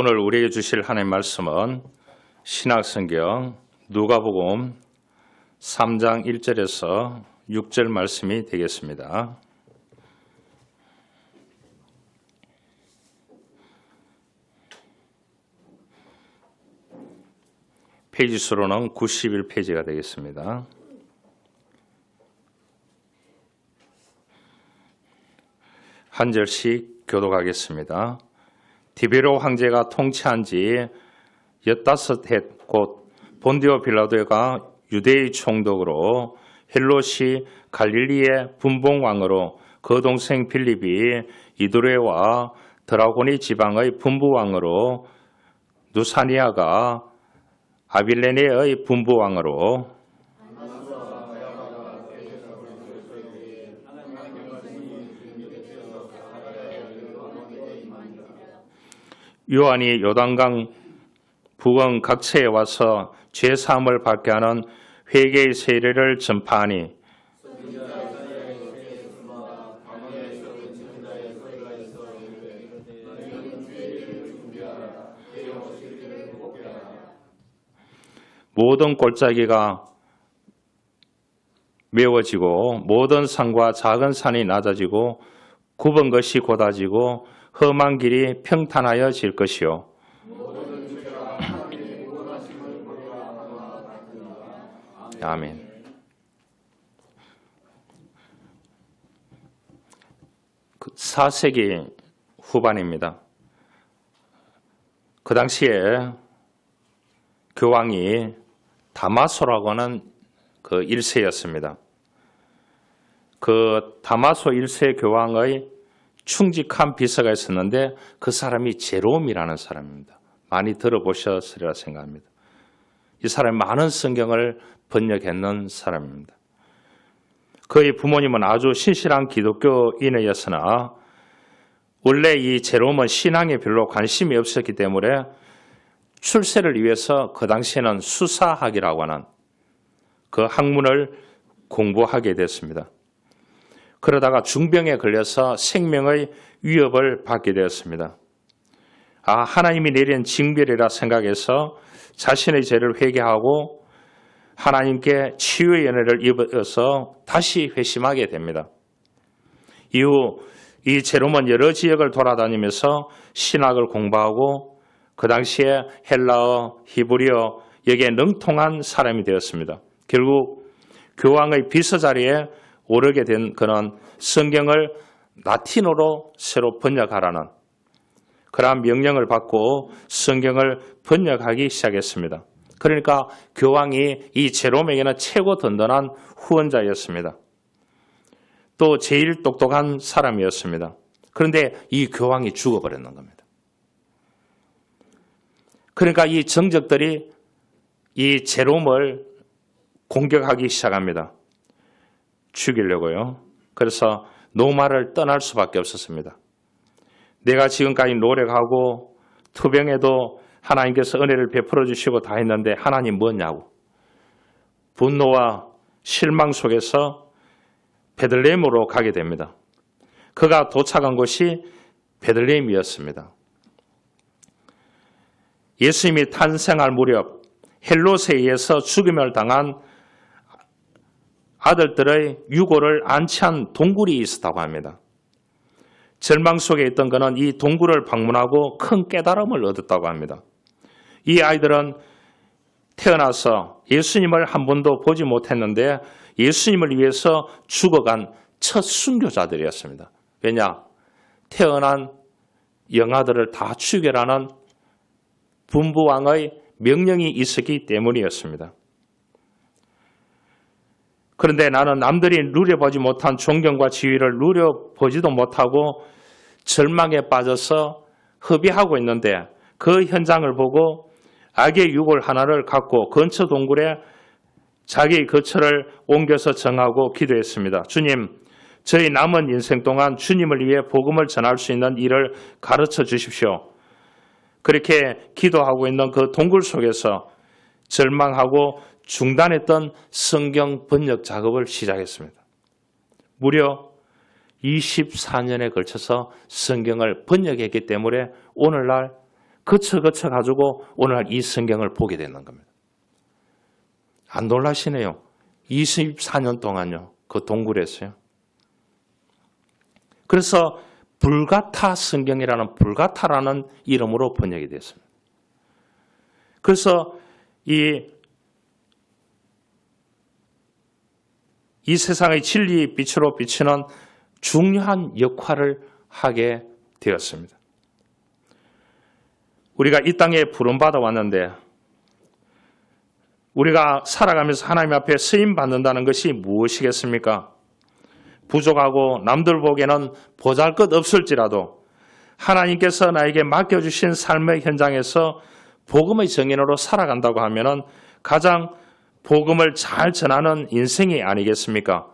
오늘 우리에게 주실 하나님의 말씀은 신약성경 누가복음 3장 1절에서 6절 말씀이 되겠습니다. 페이지 수로는 91페이지가 되겠습니다. 한 절씩 교독하겠습니다. 디베로 황제가 통치한 지 15해 곧 본디오 빌라도가 유대의 총독으로 헬롯이 갈릴리의 분봉왕으로 그 동생 빌립이 이두레와 드라고니 지방의 분부왕으로 누사니아가 아빌레네의 분부왕으로 요한이 요단강 북은 각처에 와서 죄사함을 받게 하는 회개의 세례를 전파하니 모든 골짜기가 메워지고 모든 산과 작은 산이 낮아지고 굽은 것이 곧아지고 험한 길이 평탄하여질 것이요. 아멘. 그 4세기 후반입니다. 그 당시에 교황이 다마소라고 하는 그 1세였습니다. 그 다마소 1세 교황의 충직한 비서가 있었는데 그 사람이 제롬이라는 사람입니다. 많이 들어보셨으리라 생각합니다. 이 사람이 많은 성경을 번역했는 사람입니다. 그의 부모님은 아주 신실한 기독교인이었으나 원래 이 제롬은 신앙에 별로 관심이 없었기 때문에 출세를 위해서 그 당시에는 수사학이라고 하는 그 학문을 공부하게 됐습니다. 그러다가 중병에 걸려서 생명의 위협을 받게 되었습니다. 하나님이 내린 징벌이라 생각해서 자신의 죄를 회개하고 하나님께 치유의 은혜를 입어서 다시 회심하게 됩니다. 이후 이 제롬은 여러 지역을 돌아다니면서 신학을 공부하고 그 당시에 헬라어, 히브리어 여기에 능통한 사람이 되었습니다. 결국 교황의 비서 자리에 오르게 된 그는 성경을 라틴어로 새로 번역하라는 그러한 명령을 받고 성경을 번역하기 시작했습니다. 그러니까 교황이 이 제롬에게는 최고 든든한 후원자였습니다. 또 제일 똑똑한 사람이었습니다. 그런데 이 교황이 죽어버렸는 겁니다. 그러니까 이 정적들이 이 제롬을 공격하기 시작합니다. 죽이려고요. 그래서 노마를 떠날 수밖에 없었습니다. 내가 지금까지 노력하고 투병에도 하나님께서 은혜를 베풀어 주시고 다 했는데 하나님 뭐냐고. 분노와 실망 속에서 베들레헴으로 가게 됩니다. 그가 도착한 곳이 베들레헴이었습니다. 예수님이 탄생할 무렵 헬롯에 의해서 죽임을 당한 아들들의 유골을 안치한 동굴이 있었다고 합니다. 절망 속에 있던 그는 이 동굴을 방문하고 큰 깨달음을 얻었다고 합니다. 이 아이들은 태어나서 예수님을 한 번도 보지 못했는데 예수님을 위해서 죽어간 첫 순교자들이었습니다. 왜냐? 태어난 영아들을 다 죽여라는 분부왕의 명령이 있었기 때문이었습니다. 그런데 나는 남들이 누려보지 못한 존경과 지위를 누려보지도 못하고 절망에 빠져서 허비하고 있는데 그 현장을 보고 악의 유골 하나를 갖고 근처 동굴에 자기 거처를 옮겨서 정하고 기도했습니다. 주님, 저희 남은 인생 동안 주님을 위해 복음을 전할 수 있는 일을 가르쳐 주십시오. 그렇게 기도하고 있는 그 동굴 속에서 절망하고 중단했던 성경 번역 작업을 시작했습니다. 무려 24년에 걸쳐서 성경을 번역했기 때문에 오늘날 거쳐가지고 오늘날 이 성경을 보게 되는 겁니다. 안 놀라시네요. 24년 동안요. 그 동굴에서요. 그래서 불가타 성경이라는 불가타라는 이름으로 번역이 됐습니다. 그래서 이 세상의 진리의 빛으로 비치는 중요한 역할을 하게 되었습니다. 우리가 이 땅에 부름받아 왔는데 우리가 살아가면서 하나님 앞에 쓰임받는다는 것이 무엇이겠습니까? 부족하고 남들 보기에는 보잘것없을지라도 하나님께서 나에게 맡겨주신 삶의 현장에서 복음의 증인으로 살아간다고 하면 가장 복음을 잘 전하는 인생이 아니겠습니까?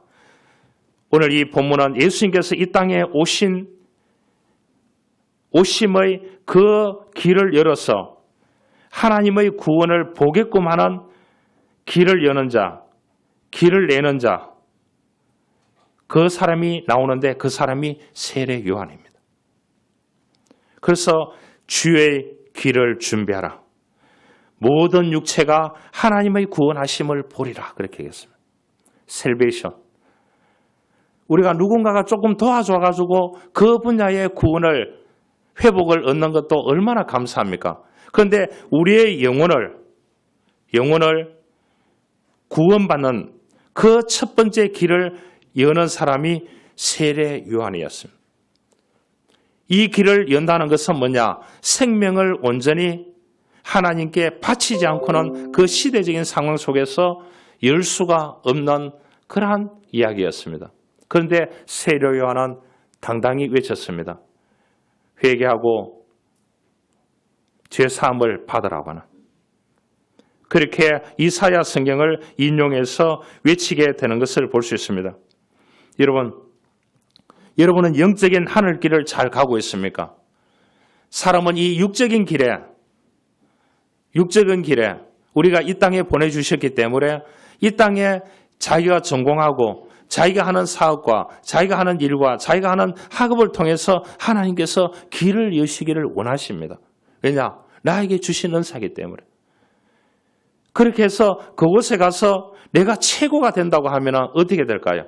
오늘 이 본문은 예수님께서 이 땅에 오심의 그 길을 열어서 하나님의 구원을 보게끔 하는 길을 여는 자, 길을 내는 자, 그 사람이 나오는데 그 사람이 세례 요한입니다. 그래서 주의 길을 준비하라. 모든 육체가 하나님의 구원하심을 보리라. 그렇게 얘기했습니다. 셀베이션. 우리가 누군가가 조금 도와줘가지고 그 분야의 구원을, 회복을 얻는 것도 얼마나 감사합니까? 그런데 우리의 영혼을 구원받는 그 첫 번째 길을 여는 사람이 세례 요한이었습니다. 이 길을 연다는 것은 뭐냐? 생명을 온전히 하나님께 바치지 않고는 그 시대적인 상황 속에서 열 수가 없는 그러한 이야기였습니다. 그런데 세례 요한은 당당히 외쳤습니다. 회개하고 죄사함을 받으라고 하는. 그렇게 이사야 성경을 인용해서 외치게 되는 것을 볼 수 있습니다. 여러분은 영적인 하늘길을 잘 가고 있습니까? 사람은 이 육적인 길에 우리가 이 땅에 보내주셨기 때문에 이 땅에 자기가 전공하고 자기가 하는 사업과 자기가 하는 일과 자기가 하는 학업을 통해서 하나님께서 길을 여시기를 원하십니다. 왜냐? 나에게 주신 은사이기 때문에. 그렇게 해서 그곳에 가서 내가 최고가 된다고 하면 어떻게 될까요?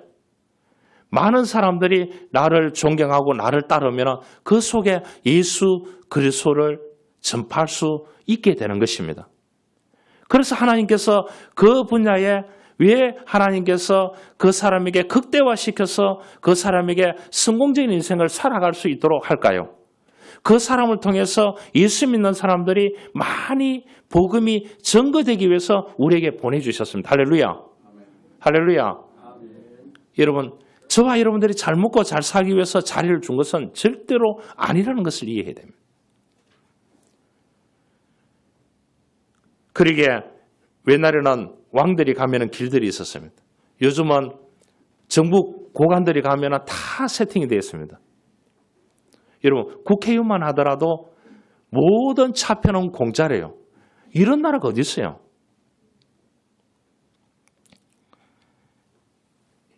많은 사람들이 나를 존경하고 나를 따르면 그 속에 예수 그리스도를 전파할 수 있게 되는 것입니다. 그래서 하나님께서 그 분야에 왜 하나님께서 그 사람에게 극대화시켜서 그 사람에게 성공적인 인생을 살아갈 수 있도록 할까요? 그 사람을 통해서 예수 믿는 사람들이 많이 복음이 증거되기 위해서 우리에게 보내주셨습니다. 할렐루야. 아멘. 할렐루야. 아멘. 여러분, 저와 여러분들이 잘 먹고 잘 살기 위해서 자리를 준 것은 절대로 아니라는 것을 이해해야 됩니다. 그러기에 옛날에는 왕들이 가면 길들이 있었습니다. 요즘은 정부 고관들이 가면 다 세팅이 되어 있습니다. 여러분, 국회의원만 하더라도 모든 차표는 공짜래요. 이런 나라가 어디 있어요?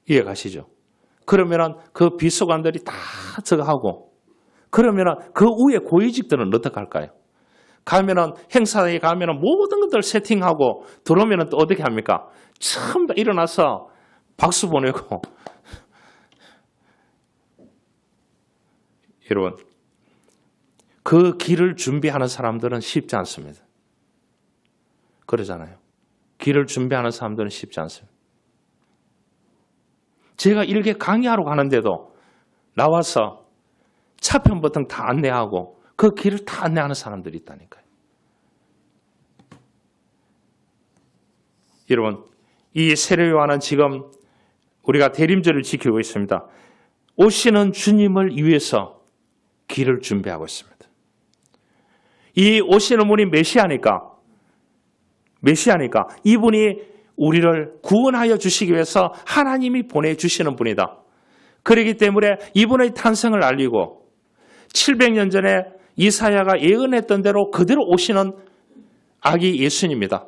이해 가시죠? 그러면 그 비서관들이 다 저거 하고, 그러면 그 위에 고위직들은 어떻게 할까요? 가면은 행사에 가면은 모든 것들 세팅하고 들어오면은 또 어떻게 합니까? 처음 다 일어나서 박수 보내고. 여러분, 그 길을 준비하는 사람들은 쉽지 않습니다. 그러잖아요. 길을 준비하는 사람들은 쉽지 않습니다. 제가 일개 강의하러 가는데도 나와서 차편부터 다 안내하고 그 길을 다 안내하는 사람들이 있다니까요. 여러분, 이 세례 요한은 지금 우리가 대림절을 지키고 있습니다. 오시는 주님을 위해서 길을 준비하고 있습니다. 이 오시는 분이 메시아니까 이분이 우리를 구원하여 주시기 위해서 하나님이 보내주시는 분이다. 그렇기 때문에 이분의 탄생을 알리고 700년 전에 이사야가 예언했던 대로 그대로 오시는 아기 예수님입니다.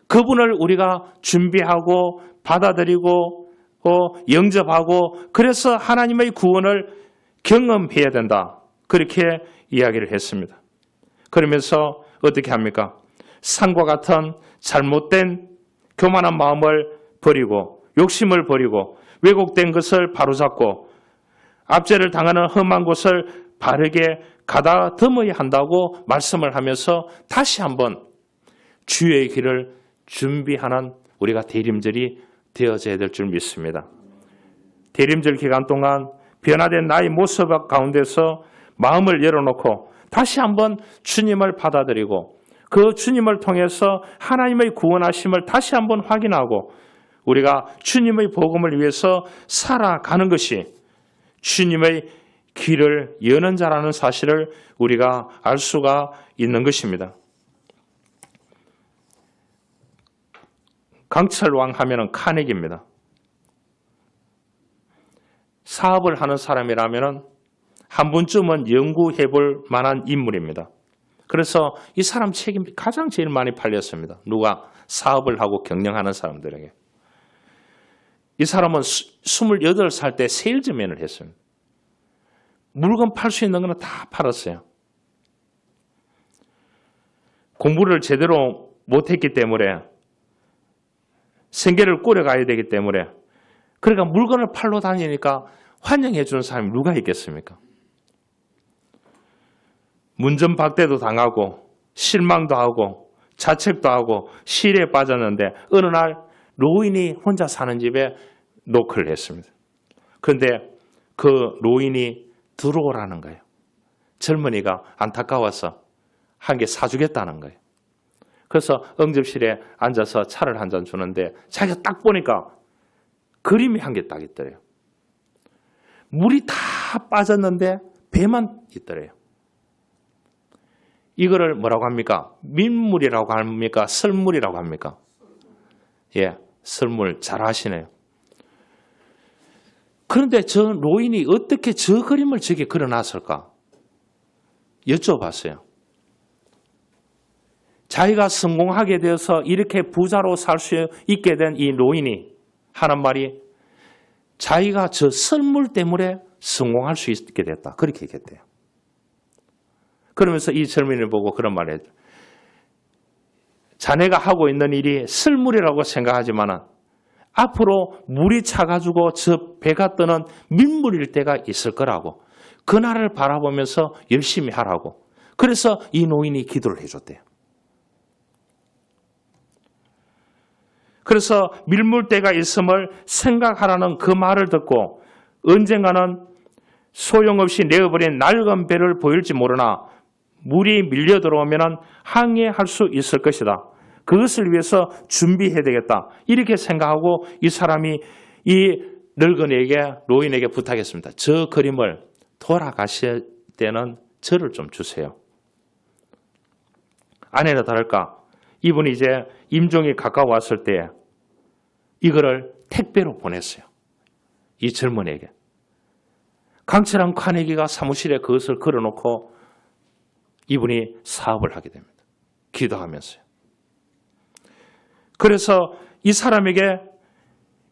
그분을 우리가 준비하고 받아들이고 영접하고 그래서 하나님의 구원을 경험해야 된다. 그렇게 이야기를 했습니다. 그러면서 어떻게 합니까? 산과 같은 잘못된 교만한 마음을 버리고 욕심을 버리고 왜곡된 것을 바로잡고 압제를 당하는 험한 곳을 바르게 가다듬어야 한다고 말씀을 하면서 다시 한번 주의 길을 준비하는 우리가 대림절이 되어져야 될 줄 믿습니다. 대림절 기간 동안 변화된 나의 모습 가운데서 마음을 열어놓고 다시 한번 주님을 받아들이고 그 주님을 통해서 하나님의 구원하심을 다시 한번 확인하고 우리가 주님의 복음을 위해서 살아가는 것이 주님의 길을 여는 자라는 사실을 우리가 알 수가 있는 것입니다. 강철왕 하면은 카네기입니다. 사업을 하는 사람이라면은 한 번쯤은 연구해 볼 만한 인물입니다. 그래서 이 사람 책이 가장 제일 많이 팔렸습니다. 누가 사업을 하고 경영하는 사람들에게. 이 사람은 28살 때 세일즈맨을 했습니다. 물건 팔 수 있는 거는 다 팔았어요. 공부를 제대로 못했기 때문에 생계를 꾸려가야 되기 때문에 그러니까 물건을 팔러 다니니까 환영해 주는 사람이 누가 있겠습니까? 문전박대도 당하고 실망도 하고 자책도 하고 시리에 빠졌는데 어느 날 노인이 혼자 사는 집에 노크를 했습니다. 그런데 그 노인이 들어오라는 거예요. 젊은이가 안타까워서 한 개 사주겠다는 거예요. 그래서 응접실에 앉아서 차를 한 잔 주는데 자기가 딱 보니까 그림이 한 개 딱 있더래요. 물이 다 빠졌는데 배만 있더래요. 이거를 뭐라고 합니까? 민물이라고 합니까? 설물이라고 합니까? 예, 설물 잘 아시네요. 그런데 저 노인이 어떻게 저 그림을 저기 그려놨을까? 여쭤봤어요. 자기가 성공하게 되어서 이렇게 부자로 살 수 있게 된 이 노인이 하는 말이 자기가 저 설물 때문에 성공할 수 있게 됐다. 그렇게 얘기했대요. 그러면서 이 젊은이를 보고 그런 말을 했죠. 자네가 하고 있는 일이 설물이라고 생각하지만 앞으로 물이 차가지고 저 배가 뜨는 민물일 때가 있을 거라고. 그날을 바라보면서 열심히 하라고. 그래서 이 노인이 기도를 해줬대요. 그래서 밀물때가 있음을 생각하라는 그 말을 듣고 언젠가는 소용없이 내어버린 낡은 배를 보일지 모르나 물이 밀려 들어오면 항해할 수 있을 것이다. 그것을 위해서 준비해야 되겠다. 이렇게 생각하고 이 사람이 이 늙은이에게 노인에게 부탁했습니다. 저 그림을 돌아가실 때는 저를 좀 주세요. 아니나 다를까 이분이 이제 임종이 가까워왔을 때 이거를 택배로 보냈어요. 이 젊은이에게. 강철한 카네기가 사무실에 그것을 걸어놓고 이분이 사업을 하게 됩니다. 기도하면서요. 그래서 이 사람에게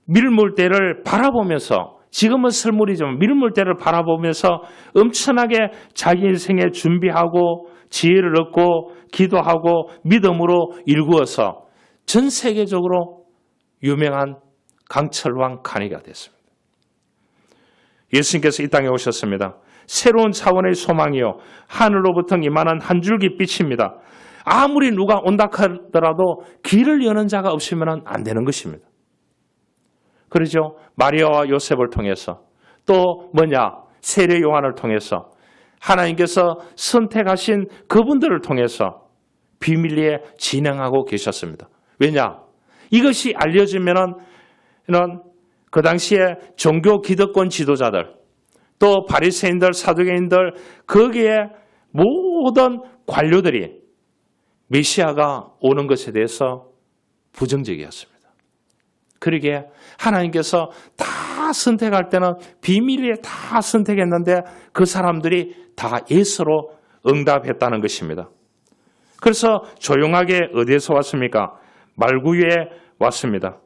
밀물대를 바라보면서 지금은 설물이지만 밀물대를 바라보면서 엄청나게 자기 인생에 준비하고 지혜를 얻고 기도하고 믿음으로 일구어서 전 세계적으로 유명한 강철왕 카네기가 됐습니다. 예수님께서 이 땅에 오셨습니다. 새로운 차원의 소망이요 하늘로부터 임하는 한 줄기 빛입니다. 아무리 누가 온다 하더라도 길을 여는 자가 없으면 안 되는 것입니다. 그러죠? 마리아와 요셉을 통해서 또 세례 요한을 통해서 하나님께서 선택하신 그분들을 통해서 비밀리에 진행하고 계셨습니다. 왜냐? 이것이 알려지면은 그 당시에 종교 기득권 지도자들 또 바리새인들 사두개인들 거기에 모든 관료들이 메시아가 오는 것에 대해서 부정적이었습니다. 그러기에 하나님께서 다 선택할 때는 비밀리에 다 선택했는데 그 사람들이 다 예수로 응답했다는 것입니다. 그래서 조용하게 어디에서 왔습니까? 말구유에 왔습니다.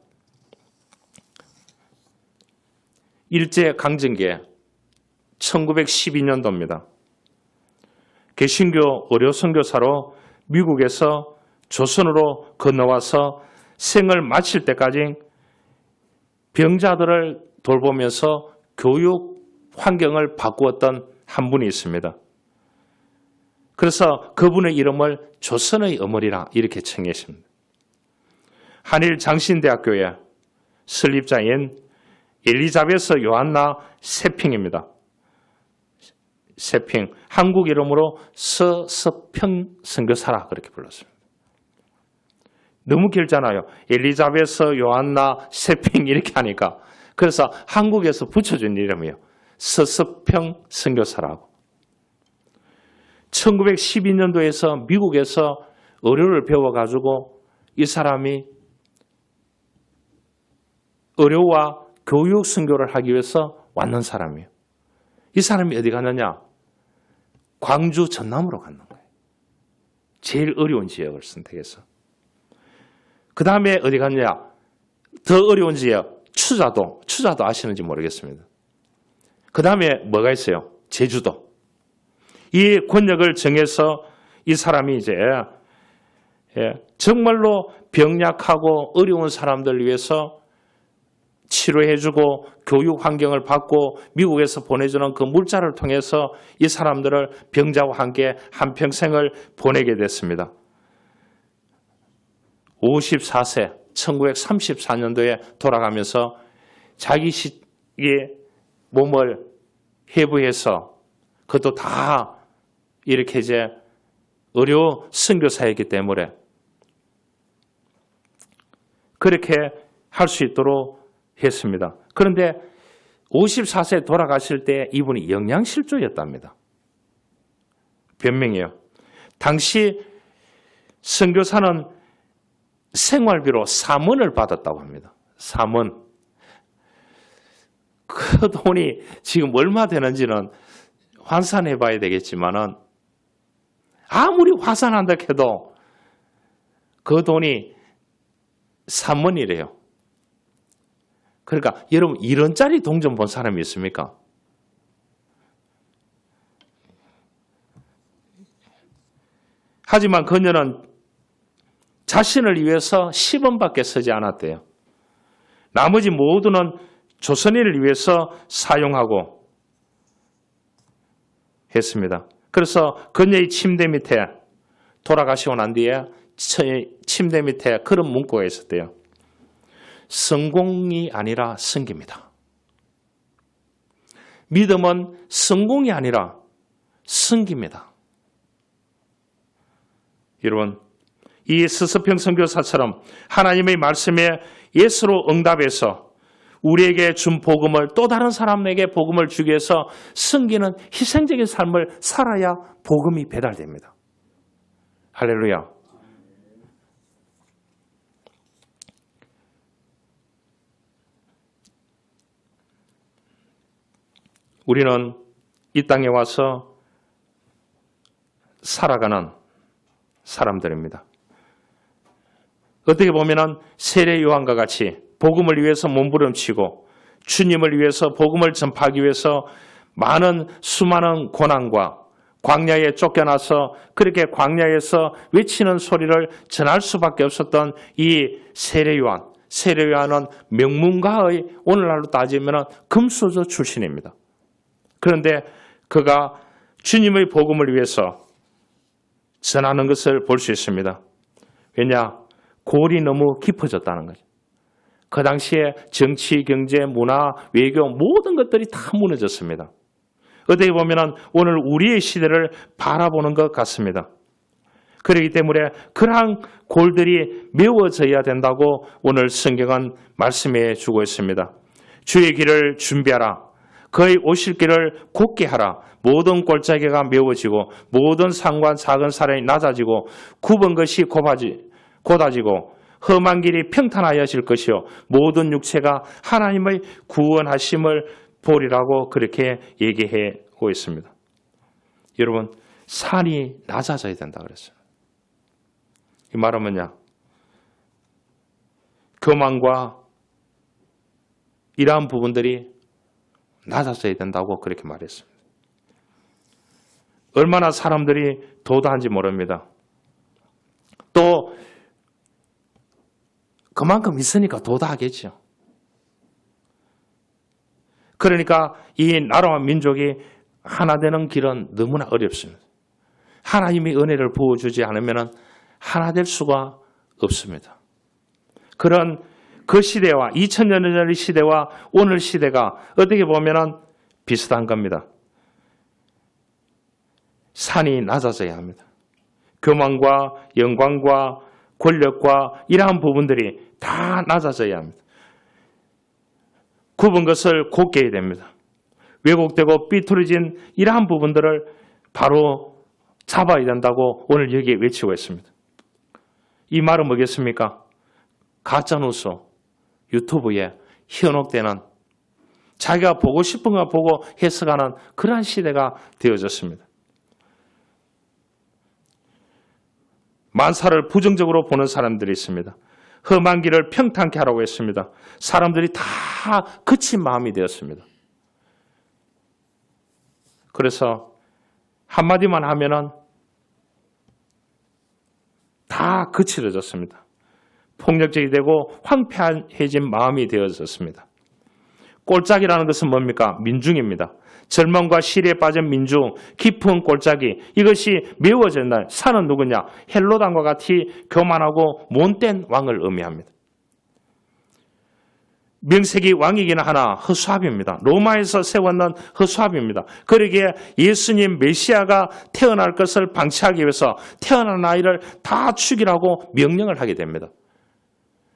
일제강점기에 1912년도입니다. 개신교 의료 선교사로 미국에서 조선으로 건너와서 생을 마칠 때까지 병자들을 돌보면서 교육 환경을 바꾸었던 한 분이 있습니다. 그래서 그분의 이름을 조선의 어머니라 이렇게稱했습니다. 한일 장신대학교의 설립자인 엘리자베스 요한나 세핑입니다. 세핑, 한국 이름으로 서서평 선교사라 그렇게 불렀습니다. 너무 길잖아요. 엘리자베스 요한나 세핑 이렇게 하니까. 그래서 한국에서 붙여준 이름이에요. 서서평 선교사라고. 1912년도에서 미국에서 의료를 배워가지고 이 사람이 의료와 교육 선교를 하기 위해서 왔는 사람이에요. 이 사람이 어디 갔느냐? 광주 전남으로 갔는 거예요. 제일 어려운 지역을 선택해서. 그 다음에 어디 갔냐? 더 어려운 지역, 추자도. 추자도 아시는지 모르겠습니다. 그 다음에 뭐가 있어요? 제주도. 이 권역을 정해서 이 사람이 이제 정말로 병약하고 어려운 사람들 위해서 치료해주고 교육 환경을 받고 미국에서 보내주는 그 물자를 통해서 이 사람들을 병자와 함께 한평생을 보내게 됐습니다. 54세 1934년도에 돌아가면서 자기 시기에 몸을 해부해서 그것도 다 이렇게 이제 의료 선교사이기 때문에 그렇게 할 수 있도록 했습니다. 그런데 54세 돌아가실 때 이분이 영양실조였답니다. 변명이에요. 당시 선교사는 생활비로 3원을 받았다고 합니다. 3원. 그 돈이 지금 얼마 되는지는 환산해 봐야 되겠지만은 아무리 환산한다 해도 그 돈이 3원이래요. 그러니까 여러분 1원짜리 동전 본 사람이 있습니까? 하지만 그녀는 자신을 위해서 10원밖에 쓰지 않았대요. 나머지 모두는 조선인을 위해서 사용하고 했습니다. 그래서 그녀의 침대 밑에 돌아가시고 난 뒤에 침대 밑에 그런 문구가 있었대요. 성공이 아니라 성기입니다. 믿음은 성공이 아니라 성기입니다. 여러분, 이 스스평 선교사처럼 하나님의 말씀에 예수로 응답해서 우리에게 준 복음을 또 다른 사람에게 복음을 주기 위해서 섬기는 희생적인 삶을 살아야 복음이 배달됩니다. 할렐루야. 우리는 이 땅에 와서 살아가는 사람들입니다. 어떻게 보면 세례 요한과 같이 복음을 위해서 몸부림치고 주님을 위해서 복음을 전파하기 위해서 수많은 고난과 광야에 쫓겨나서 그렇게 광야에서 외치는 소리를 전할 수밖에 없었던 이 세례 요한. 세례 요한은 명문가의 오늘날로 따지면 금수저 출신입니다. 그런데 그가 주님의 복음을 위해서 전하는 것을 볼 수 있습니다. 왜냐? 골이 너무 깊어졌다는 거죠. 그 당시에 정치, 경제, 문화, 외교 모든 것들이 다 무너졌습니다. 어떻게 보면 오늘 우리의 시대를 바라보는 것 같습니다. 그렇기 때문에 그러한 골들이 메워져야 된다고 오늘 성경은 말씀해 주고 있습니다. 주의 길을 준비하라. 그의 오실 길을 곧게 하라. 모든 골짜기가 메워지고 모든 산과 작은 산이 낮아지고 굽은 것이 곧아지고 험한 길이 평탄하여질 것이요 모든 육체가 하나님의 구원하심을 보리라고 그렇게 얘기하고 있습니다. 여러분, 산이 낮아져야 된다 그랬어요. 이 말은 뭐냐? 교만과 이러한 부분들이 낮아져야 된다고 그렇게 말했습니다. 얼마나 사람들이 도도한지 모릅니다. 또 그만큼 있으니까 도도하겠죠. 그러니까 이 나라와 민족이 하나 되는 길은 너무나 어렵습니다. 하나님이 은혜를 부어주지 않으면 하나 될 수가 없습니다. 그런 그 시대와 2000년 전의 시대와 오늘 시대가 어떻게 보면 비슷한 겁니다. 산이 낮아져야 합니다. 교만과 영광과 권력과 이러한 부분들이 다 낮아져야 합니다. 굽은 것을 곱게 해야 됩니다. 왜곡되고 삐뚤어진 이러한 부분들을 바로 잡아야 된다고 오늘 여기에 외치고 있습니다. 이 말은 뭐겠습니까? 가짜뉴스 유튜브에 현혹되는 자기가 보고 싶은 거 보고 해석하는 그러한 시대가 되어졌습니다. 만사를 부정적으로 보는 사람들이 있습니다. 험한 길을 평탄케 하라고 했습니다. 사람들이 다 거친 마음이 되었습니다. 그래서 한마디만 하면은 다 거칠어졌습니다. 폭력적이 되고 황폐해진 마음이 되어졌습니다. 꼴짝이라는 것은 뭡니까? 민중입니다. 절망과 시리에 빠진 민중, 깊은 꼴짝이, 이것이 메워진다. 산은 누구냐? 헬로당과 같이 교만하고 못된 왕을 의미합니다. 명색이 왕이긴 하나 허수아비입니다. 로마에서 세웠는 허수아비입니다. 그러기에 예수님 메시아가 태어날 것을 방치하기 위해서 태어난 아이를 다 죽이라고 명령을 하게 됩니다.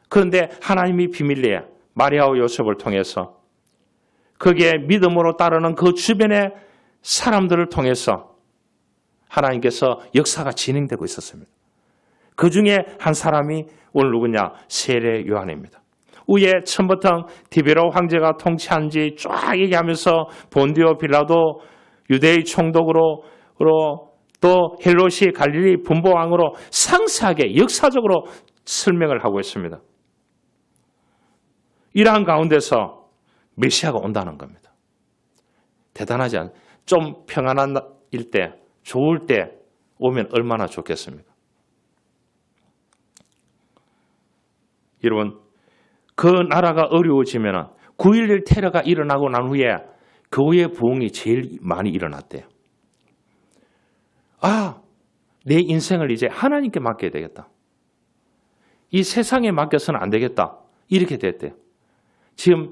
그런데 하나님이 비밀리에 마리아와 요셉을 통해서 거기에 믿음으로 따르는 그 주변의 사람들을 통해서 하나님께서 역사가 진행되고 있었습니다. 그 중에 한 사람이 오늘 누구냐? 세례 요한입니다. 위에 처음부터 디베로 황제가 통치한 지 쫙 얘기하면서 본디오 빌라도 유대의 총독으로 또 헬롯이 갈릴리 분보왕으로 상세하게 역사적으로 설명을 하고 있습니다. 이러한 가운데서 메시아가 온다는 겁니다. 대단하지 않아요? 좀 평안한 일 때, 좋을 때 오면 얼마나 좋겠습니까? 여러분, 그 나라가 어려워지면 9.11 테러가 일어나고 난 후에 교회 부흥이 제일 많이 일어났대요. 내 인생을 이제 하나님께 맡겨야 되겠다. 이 세상에 맡겨서는 안 되겠다. 이렇게 됐대요. 지금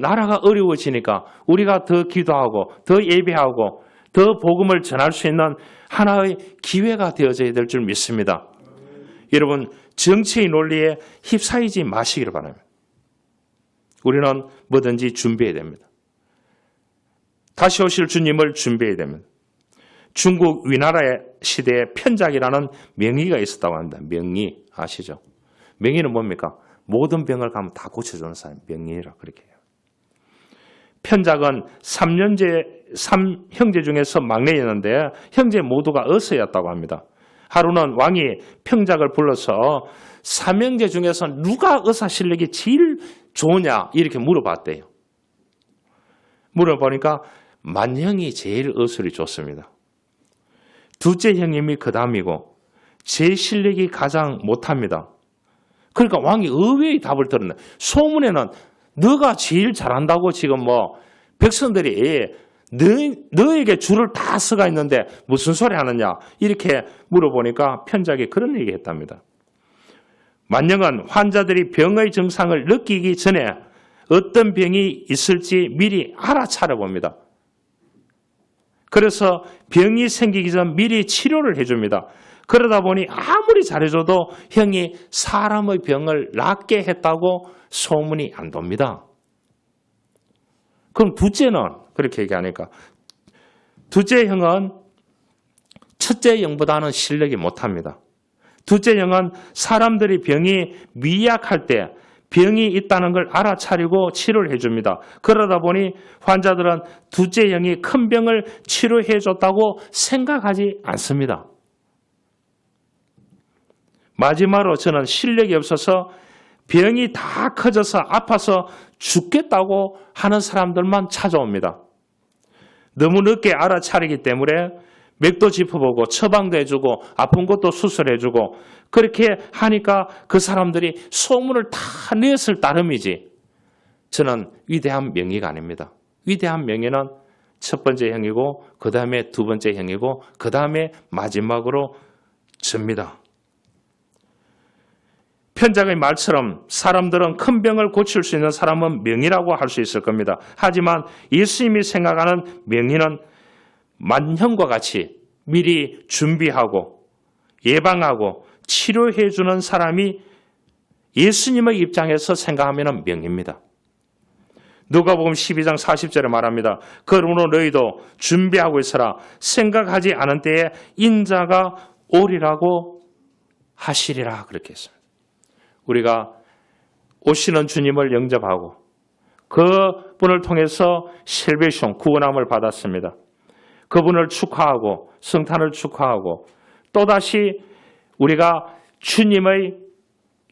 나라가 어려워지니까 우리가 더 기도하고 더 예배하고 더 복음을 전할 수 있는 하나의 기회가 되어져야 될 줄 믿습니다. 여러분, 정치의 논리에 휩싸이지 마시기를 바랍니다. 우리는 뭐든지 준비해야 됩니다. 다시 오실 주님을 준비해야 됩니다. 중국 위나라의 시대에 편작이라는 명의가 있었다고 합니다. 명의 아시죠? 명의는 뭡니까? 모든 병을 가면 다 고쳐주는 사람, 명의라 그렇게 해요. 편작은 3형제 중에서 막내였는데 형제 모두가 어서였다고 합니다. 하루는 왕이 평작을 불러서 3형제 중에서 누가 의사 실력이 제일 좋으냐 이렇게 물어봤대요. 물어보니까 만형이 제일 의술이 좋습니다. 둘째 형님이 그 다음이고 제 실력이 가장 못합니다. 그러니까 왕이 의외의 답을 들었네. 소문에는 너가 제일 잘한다고 지금 백성들이 너에게 줄을 다 서가 있는데 무슨 소리 하느냐 이렇게 물어보니까 편작이 그런 얘기 했답니다. 만영은 환자들이 병의 증상을 느끼기 전에 어떤 병이 있을지 미리 알아차려 봅니다. 그래서 병이 생기기 전 미리 치료를 해줍니다. 그러다 보니 아무리 잘해줘도 형이 사람의 병을 낫게 했다고 소문이 안 돕니다. 그럼 둘째는 그렇게 얘기하니까 둘째 형은 첫째 형보다는 실력이 못합니다. 둘째 형은 사람들이 병이 미약할 때 병이 있다는 걸 알아차리고 치료를 해줍니다. 그러다 보니 환자들은 둘째 형이 큰 병을 치료해줬다고 생각하지 않습니다. 마지막으로 저는 실력이 없어서 병이 다 커져서 아파서 죽겠다고 하는 사람들만 찾아옵니다. 너무 늦게 알아차리기 때문에 맥도 짚어보고 처방도 해주고 아픈 것도 수술해주고 그렇게 하니까 그 사람들이 소문을 다 냈을 따름이지. 저는 위대한 명의가 아닙니다. 위대한 명예는 첫 번째 형이고 그 다음에 두 번째 형이고 그 다음에 마지막으로 접니다. 편작의 말처럼 사람들은 큰 병을 고칠 수 있는 사람은 명의라고 할 수 있을 겁니다. 하지만 예수님이 생각하는 명의는 만형과 같이 미리 준비하고 예방하고 치료해 주는 사람이 예수님의 입장에서 생각하면 명의입니다. 누가복음 12장 40절에 말합니다. 그러므로 너희도 준비하고 있어라. 생각하지 않은 때에 인자가 오리라고 하시리라 그렇게 했습니다. 우리가 오시는 주님을 영접하고 그분을 통해서 셀베이션 구원함을 받았습니다. 그분을 축하하고 성탄을 축하하고 또다시 우리가 주님의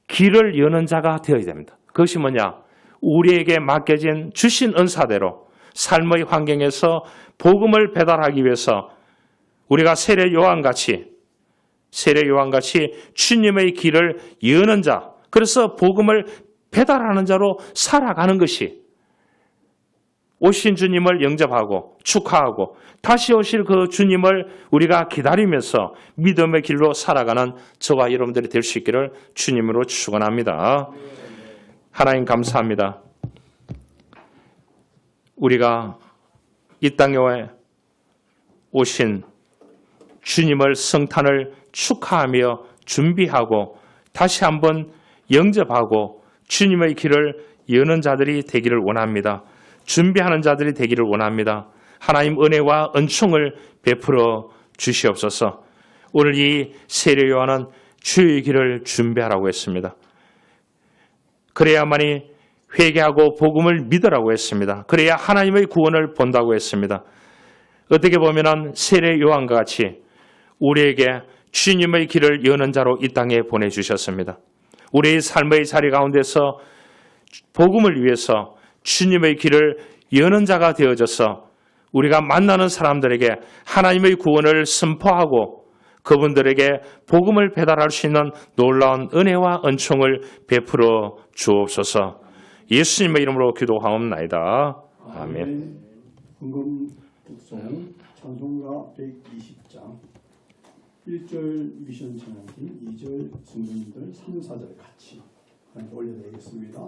길을 여는 자가 되어야 됩니다. 그것이 뭐냐? 우리에게 맡겨진 주신 은사대로 삶의 환경에서 복음을 배달하기 위해서 우리가 세례 요한같이 주님의 길을 여는 자, 그래서 복음을 배달하는 자로 살아가는 것이 오신 주님을 영접하고 축하하고 다시 오실 그 주님을 우리가 기다리면서 믿음의 길로 살아가는 저와 여러분들이 될 수 있기를 주님으로 축원합니다. 하나님 감사합니다. 우리가 이 땅에 오신 주님을 성탄을 축하하며 준비하고 다시 한번 영접하고 주님의 길을 여는 자들이 되기를 원합니다. 준비하는 자들이 되기를 원합니다. 하나님 은혜와 은총을 베풀어 주시옵소서. 오늘 이 세례 요한은 주의 길을 준비하라고 했습니다. 그래야만이 회개하고 복음을 믿으라고 했습니다. 그래야 하나님의 구원을 본다고 했습니다. 어떻게 보면 세례 요한과 같이 우리에게 주님의 길을 여는 자로 이 땅에 보내주셨습니다. 우리의 삶의 자리 가운데서 복음을 위해서 주님의 길을 여는 자가 되어져서 우리가 만나는 사람들에게 하나님의 구원을 선포하고 그분들에게 복음을 배달할 수 있는 놀라운 은혜와 은총을 베풀어 주옵소서. 예수님의 이름으로 기도하옵나이다. 아멘. 헌금 독송 찬송가 120장 1절 미션 찬양팀 2절 성도님들 3, 4절 같이 올려드리겠습니다.